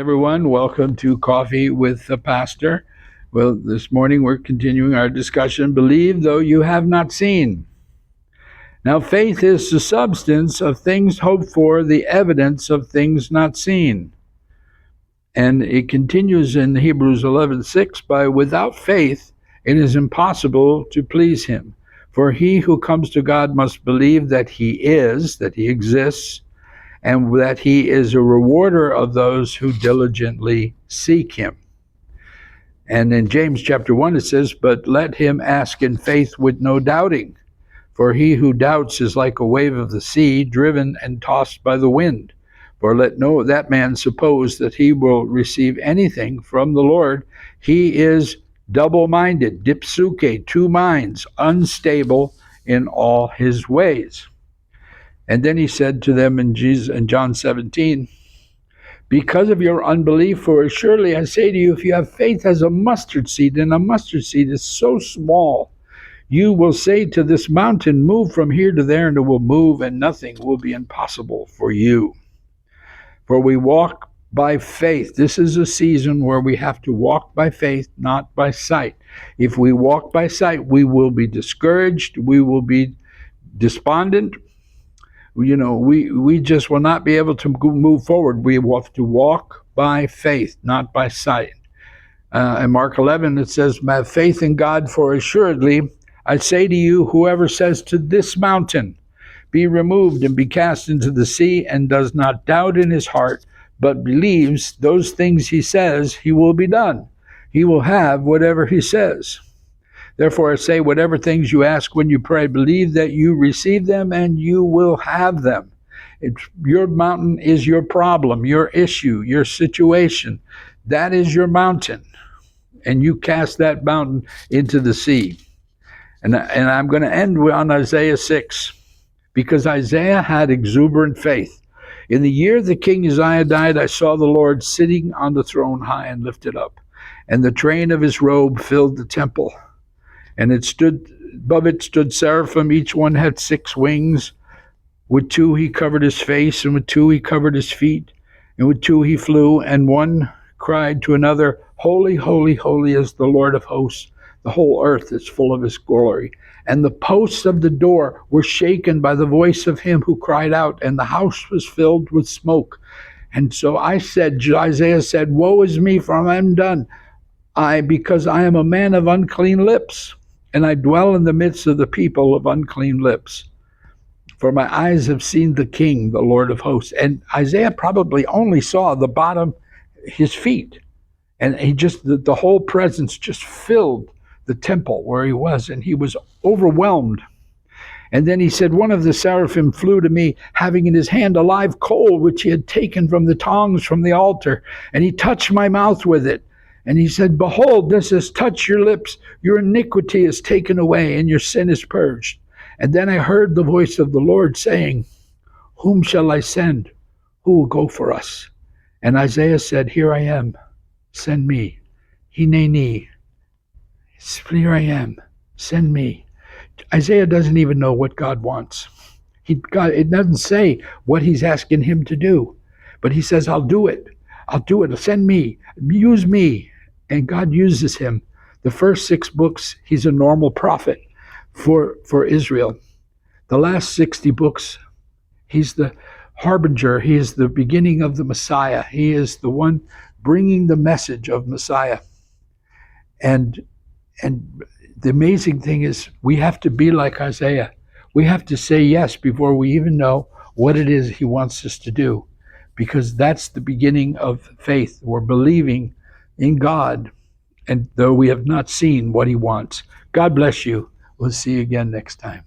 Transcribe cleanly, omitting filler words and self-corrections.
Everyone, welcome to Coffee with the Pastor. Well, this morning we're continuing our discussion, Believe Though You Have Not Seen. Now, faith is the substance of things hoped for, the evidence of things not seen. And it continues in Hebrews 11:6 by, without faith it is impossible to please him. For he who comes to God must believe that he exists, and that he is a rewarder of those who diligently seek him. And in James chapter 1 it says, but let him ask in faith with no doubting. For he who doubts is like a wave of the sea, driven and tossed by the wind. For let no that man suppose that he will receive anything from the Lord. He is double-minded, dipsuke, two minds, unstable in all his ways. And then he said to them in John 17, because of your unbelief, for surely I say to you, if you have faith as a mustard seed, and a mustard seed is so small, you will say to this mountain, move from here to there, and it will move, and nothing will be impossible for you. For we walk by faith. This is a season where we have to walk by faith, not by sight. If we walk by sight, we will be discouraged, we will be despondent. We just will not be able to move forward. We have to walk by faith, not by sight. In Mark 11, it says, have faith in God, for assuredly, I say to you, whoever says to this mountain, be removed and be cast into the sea, and does not doubt in his heart, but believes those things he says, he will be done. He will have whatever he says. Therefore I say, whatever things you ask when you pray, believe that you receive them and you will have them. Your mountain is your problem, your issue, your situation. That is your mountain. And you cast that mountain into the sea. And I'm going to end on Isaiah 6, because Isaiah had exuberant faith. In the year the king Uzziah died, I saw the Lord sitting on the throne high and lifted up, and the train of his robe filled the temple. And above it stood seraphim, each one had 6 wings. With 2 he covered his face, and with 2 he covered his feet, and with 2 he flew, and one cried to another, holy, holy, holy is the Lord of hosts. The whole earth is full of his glory. And the posts of the door were shaken by the voice of him who cried out, and the house was filled with smoke. And so Isaiah said, woe is me, for I am undone, because I am a man of unclean lips, and I dwell in the midst of the people of unclean lips. For my eyes have seen the King, the Lord of hosts. And Isaiah probably only saw the bottom, his feet. And the whole presence just filled the temple where he was, and he was overwhelmed. And then he said, one of the seraphim flew to me, having in his hand a live coal, which he had taken from the tongs from the altar. And he touched my mouth with it. And he said, behold, this has touched your lips. Your iniquity is taken away, and your sin is purged. And then I heard the voice of the Lord saying, whom shall I send? Who will go for us? And Isaiah said, here I am. Send me. Hineni. Here I am. Send me. Isaiah doesn't even know what God wants. It doesn't say what he's asking him to do. But he says, I'll do it. I'll do it. Send me. Use me. And God uses him. The first 6 books, he's a normal prophet for Israel. The last 60 books, he's the harbinger. He is the beginning of the Messiah. He is the one bringing the message of Messiah. And the amazing thing is, we have to be like Isaiah. We have to say yes before we even know what it is he wants us to do, because that's the beginning of faith. We're believing in God, and though we have not seen what he wants. God bless you. We'll see you again next time.